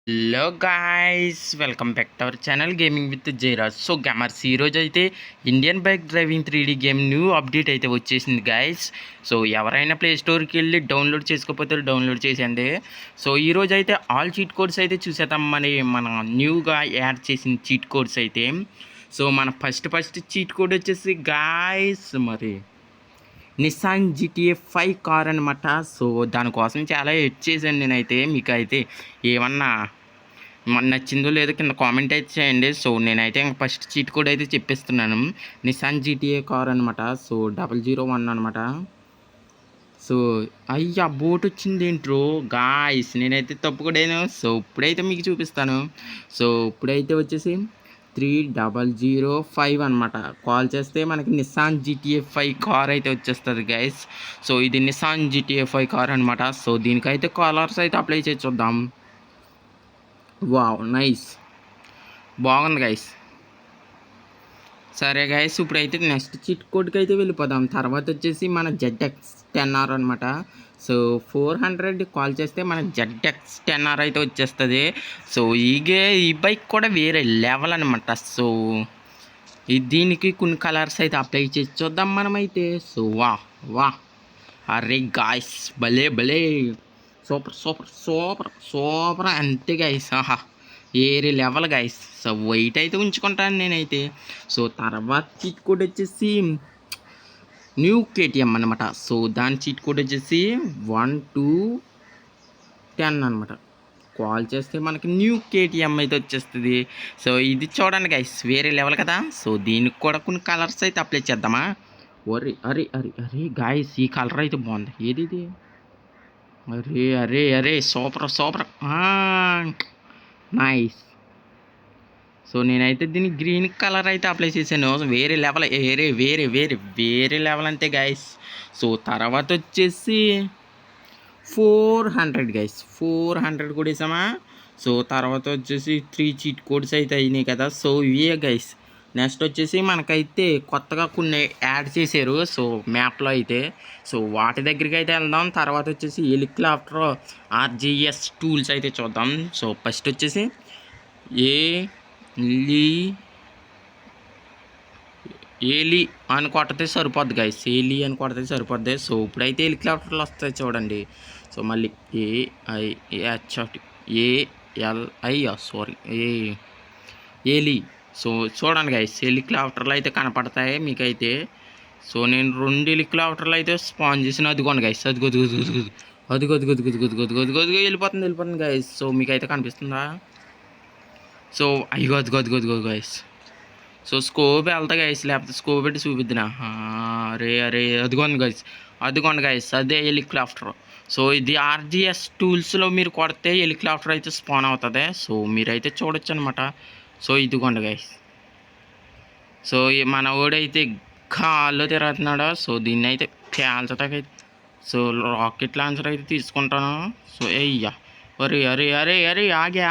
Hello guys, welcome back to our channel gaming with Jairaj. So gamers, ఈరోజు అయితే Indian bike driving 3D game new update అయితే వచ్చేసింది guys. So ఎవరైనా play స్టోర్కి వెళ్ళి డౌన్లోడ్ చేసుకోకపోతే డౌన్లోడ్ చేసేయండి. సో ఈరోజు అయితే ఆల్ చీట్ కోడ్స్ అయితే చూసేద్దాం. మన న్యూగా యాడ్ చేసిన చీట్ కోడ్స్ అయితే. సో మన ఫస్ట్ చీట్ కోడ్ వచ్చేసి గాయ్స్ నిస్సాన్ GTA 5 కార్ అనమాట. సో దానికోసం చాలా ఎడ్ చేశాను నేనైతే. మీకు అయితే ఏమన్నా నచ్చిందో లేదో కింద కామెంట్ అయితే చేయండి. సో నేనైతే ఫస్ట్ చీట్ కోడ్ అయితే చెప్పిస్తున్నాను. నిస్సాన్ GTA కార్ అనమాట. సో 001 అనమాట. సో అయ్యా బోట్ వచ్చింది ఏంట్రో గాయస్, నేనైతే తప్పుకోడాను. సో ఇప్పుడైతే మీకు చూపిస్తాను. సో ఇప్పుడైతే వచ్చేసి 3005 అనమాట. కాల్ చేస్తే మనకి నిస్సాన్ GTA 5 కార్ అయితే వచ్చేస్తుంది గైస్. సో ఇది నిస్సాన్ GTA 5 కార్ అనమాట. సో దీనికైతే కాలర్స్ అయితే అప్లై చేసి చూద్దాం. వావ్, నైస్, బాగుంది గైస్. సరే గైస్, ఇప్పుడైతే నెక్స్ట్ చిట్ కోడ్కి అయితే వెళ్ళిపోదాం. తర్వాత వచ్చేసి మన ZX10R అనమాట. సో 400 కాల్ చేస్తే మన ZX10R అయితే వచ్చేస్తుంది. సో ఈ బైక్ కూడా వేరే లెవెల్ అనమాట. సో దీనికి కొన్ని కలర్స్ అయితే అప్లై చేసి చూద్దాం మనమైతే. సో వా అరే గాయస్, భలే భలే, సూపర్ సూపర్ సూపర్ సూపర్ అంతే గైస్. ఏరే లెవెల్ గైస్. సో వెయిట్ అయితే ఉంచుకుంటాను నేనైతే. సో తర్వాత చీట్ కోడ్ వచ్చేసి న్యూ KTM అనమాట. సో దాని చీట్ కోడ్ వచ్చేసి 1210 అనమాట. కాల్ చేస్తే మనకి న్యూ KTM అయితే వచ్చేస్తుంది. సో ఇది చూడండి గైస్, వేరే లెవెల్ కదా. సో దీనికి కూడా కొన్ని కలర్స్ అయితే అప్లై చేద్దామా. అరే అరే అరే అరే గాయస్, ఈ కలర్ అయితే బాగుంది. ఏది ఇది? అరే అరే అరే, సూపర్ సూపర్, నైస్. సో నేనైతే దీన్ని గ్రీన్ కలర్ అయితే అప్లై చేశాను. వేరే లెవెల్, వేరే వేరే వేరే వేరే లెవెల్ అంతే గైస్. సో తర్వాత వచ్చేసి 400 గైస్, 400 కూడా వేసామా. సో తర్వాత వచ్చేసి 3 చీట్ కోడ్స్ అయితే అయినాయి కదా. సో ఇవే గైస్. నెక్స్ట్ వచ్చేసి మనకైతే కొత్తగా కొన్ని యాడ్ చేశారు. సో మ్యాప్లో అయితే. సో వాటి దగ్గరికి అయితే వెళ్దాం. తర్వాత వచ్చేసి హెలికాప్టర్ RGS టూల్స్ అయితే చూద్దాం. సో ఫస్ట్ వచ్చేసి ఏలి అని కొడితే సరిపోద్ది గైస్. ఏలి అని కొడితే సరిపోద్ది. సో ఇప్పుడైతే హెలికాప్టర్లు వస్తాయి చూడండి. సో మళ్ళీ ALI సారీ ఏలి. సో చూడండి గైస్, హెలికాప్టర్లు అయితే కనపడతాయి మీకైతే. సో నేను 2 హెలికాప్టర్లు అయితే స్పాన్ చేసిన. అదిగోండి గైస్, అదిగొద్దు వెళ్ళిపోతుంది గైస్. సో మీకైతే కనిపిస్తుందా? సో అయ్యో అదిగో గైస్. సో స్కోప్ వెళ్తా గైస్, లేకపోతే స్కోప్ పెట్టి చూపిద్దినా. అరే అదిగోండి గైస్, అదే హెలికాప్టర్. సో ఇది RGS టూల్స్లో మీరు కొడితే హెలికాప్టర్ అయితే స్పాన్ అవుతుంది. సో మీరైతే చూడొచ్చు అనమాట. సో ఇదిగోండి గైస్. సో మన ఓడైతే గాల్లో తిరుగుతున్నాడు. సో దీన్ని అయితే పేల్చటాకైతే సో రాకెట్ లాంచర్ అయితే తీసుకుంటాను. సో అరే అరే అరే అరే ఆగి.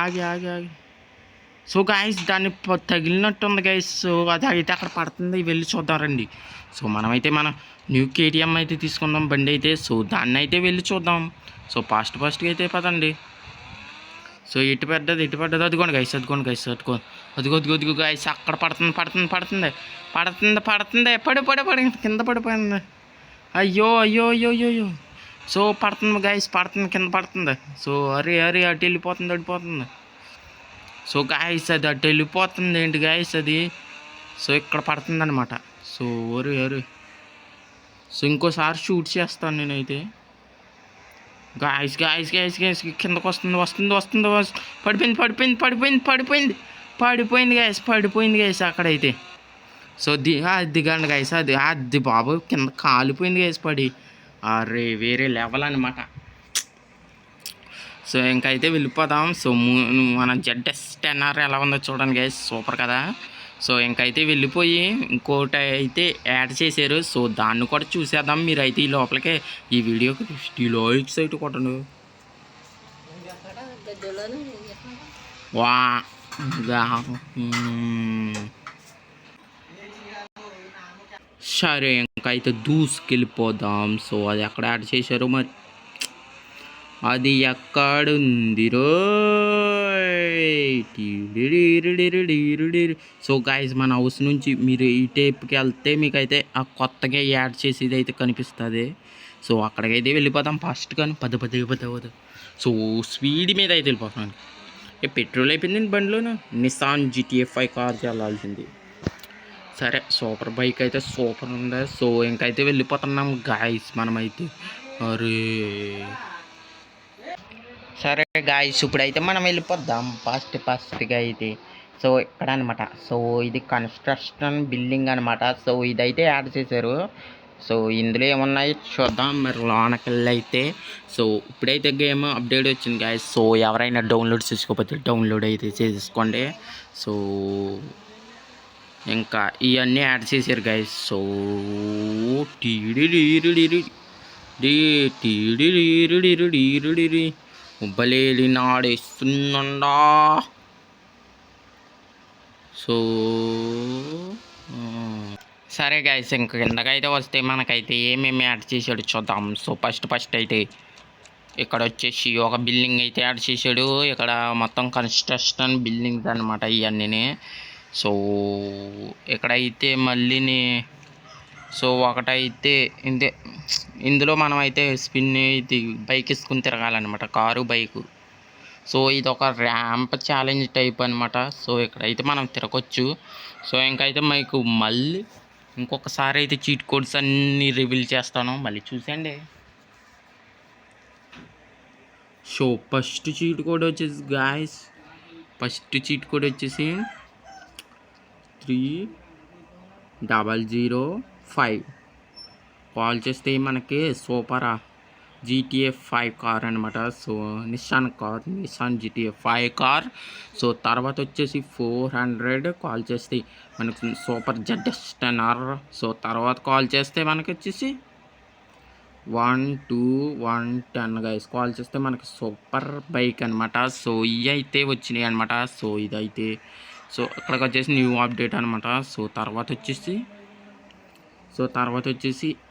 సో గాయస్, దాన్ని తగిలినట్టుంది గైస్. సో అది అయితే అక్కడ పడుతుంది, వెళ్ళి చూద్దామండి. సో మనమైతే మన న్యూ KTM అయితే తీసుకుందాం బండి అయితే. సో దాన్ని అయితే వెళ్ళి చూద్దాం. సో ఫాస్ట్గా అయితే పదండి. సో ఎటు పడ్డది అదిగోండి గైస్, అదిగో గైస్, అక్కడ పడుతుంది. పడి కింద పడిపోయింది. అయ్యో. సో పడుతుంది గైస్, కింద పడుతుంది. సో అరే అటు వెళ్ళిపోతుంది. సో గాయస్, అది అటు వెళ్ళిపోతుంది ఏంటి గాయస్ అది. సో ఇక్కడ పడుతుంది అనమాట. సో అరే సో ఇంకోసారి షూట్ చేస్తాను నేనైతే. గాయస్ కిందకు వస్తుంది. పడిపోయింది గాయస్ అక్కడైతే. సో దిగండి గాయస్, అది బాబు కింద కాలిపోయింది గాయస్ పడి. అరే వేరే లెవెల్ అనమాట. సో ఇంకైతే వెళ్ళిపోదాం. సో మన ZX10R ఎలా ఉందో చూడండి గైస్, సూపర్ కదా. సో ఇంకైతే వెళ్ళిపోయి ఇంకోటి అయితే యాడ్ చేశారు. సో దాన్ని కూడా చూసేద్దాం. మీరైతే ఈ లోపలికే ఈ వీడియోకి 50 లైక్స్ అయితే కొట్టండి. వా సరే, ఇంకైతే దూసుకెళ్ళిపోదాం. సో అది ఎక్కడ యాడ్ చేశారో మరి, అది ఎక్కడుంది రో. సో గాయస్ మన హౌస్ నుంచి మీరు ఈ టేప్కి వెళ్తే మీకైతే ఆ కొత్తగా యాడ్ చేసేది అయితే కనిపిస్తుంది. సో అక్కడికైతే వెళ్ళిపోతాం ఫస్ట్ కానీ పద. సో స్పీడ్ మీద అయితే వెళ్ళిపోతున్నాను. పెట్రోల్ అయిపోయింది బండిలోను. నిసాన్ GTA 5 కార్కి వెళ్ళాల్సింది. సరే సూపర్ బైక్ అయితే సూపర్ ఉంది. సో ఇంకైతే వెళ్ళిపోతున్నాం గాయస్ మనమైతే. అరే సరే గాయస్ ఇప్పుడైతే మనం వెళ్ళిపోద్దాం ఫస్ట్గా అయితే. సో ఇక్కడ అనమాట. సో ఇది కన్స్ట్రక్షన్ బిల్డింగ్ అనమాట. సో ఇదైతే యాడ్ చేశారు. సో ఇందులో ఏమున్నాయి చూద్దాం మరి లోనకెళ్ళి అయితే. సో ఇప్పుడైతే గేమ్ అప్డేట్ వచ్చింది గాయస్. సో ఎవరైనా డౌన్లోడ్ చేసుకోకపోతే డౌన్లోడ్ అయితే చేసుకోండి. సో ఇంకా ఇవన్నీ యాడ్ చేశారు గాయస్. సో ఉబ్బలేలి నాడేస్తుందా. సో సరే గాయస్ ఇంక కిందకైతే వస్తే మనకైతే ఏమేమి యాడ్ చేశాడు చూద్దాం. సో ఫస్ట్ అయితే ఇక్కడ వచ్చేసి ఒక బిల్డింగ్ అయితే యాడ్ చేశాడు. ఇక్కడ మొత్తం కన్స్ట్రక్షన్ బిల్డింగ్స్ అనమాట ఇవన్నీ. సో ఇక్కడైతే మళ్ళీని సో ఒకటైతే ఇందులో మనం అయితే స్పిన్ ఇది బైక్ వేసుకుని తిరగాలన్నమాట, కారు బైకు. సో ఇది ఒక ర్యాంప్ ఛాలెంజ్ టైప్ అనమాట. సో ఇక్కడైతే మనం తిరగొచ్చు. సో ఇంకైతే మీకు మళ్ళీ ఇంకొకసారి అయితే చీట్ కోడ్స్ అన్నీ రివీల్ చేస్తాను, మళ్ళీ చూసండి. సో ఫస్ట్ చీట్ కోడ్ వచ్చేసి గాయస్, ఫస్ట్ చీట్ కోడ్ వచ్చేసి 3005 కాల్ చేస్తే మనకి సూపర్ GTA 5 కార్ అనమాట. So Nissan GTA 5 car. So తర్వాత వచ్చేసి 400 కాల్ చేస్తే మనకు సూపర్ ZS10R. సో తర్వాత కాల్ చేస్తే మనకి వచ్చేసి 12110 గైస్ కాల్ చేస్తే మనకి సూపర్ బైక్ అనమాట. సో ఇవి అయితే వచ్చినాయి అనమాట. సో ఇదైతే సో ఇక్కడికి వచ్చేసి న్యూ అప్డేట్ అనమాట. సో తర్వాత వచ్చేసి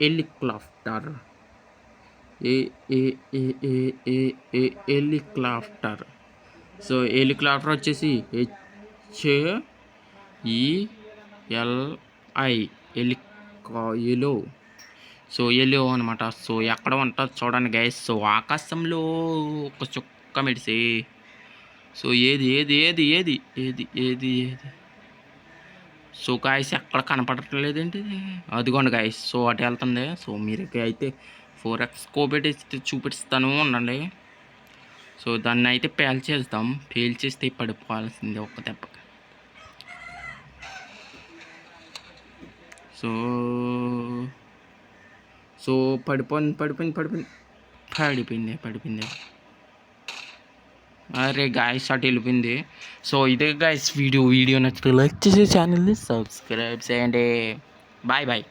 హెలికాప్టర్ హెలికాప్టర్. సో హెలికాప్టర్ వచ్చేసి HELI ఎలో. సో ఎలో అనమాట. సో ఎక్కడ ఉంటుంది చూడండి గైస్. సో ఆకాశంలో ఒక చుక్క మెడిసి. సో ఏది సో గాయస్ ఎక్కడ కనపడట్లేదేంటి, అదిగోండి గాయస్. సో అటు వెళ్తుంది. సో మీరు అయితే 4x కోబెట్టి చూపిస్తాను ఉండండి. సో దాన్ని అయితే పేల్చేస్తే పడిపోవాల్సిందే ఒక్క దెబ్బకి. సో పడిపోయింది. అరే గాయస్ అటు వెళ్ళిపోయింది. సో ఇదే గాయస్ వీడియో నచ్చితే లైక్ చేసి ఛానల్ని సబ్స్క్రైబ్ చేయండి. బాయ్.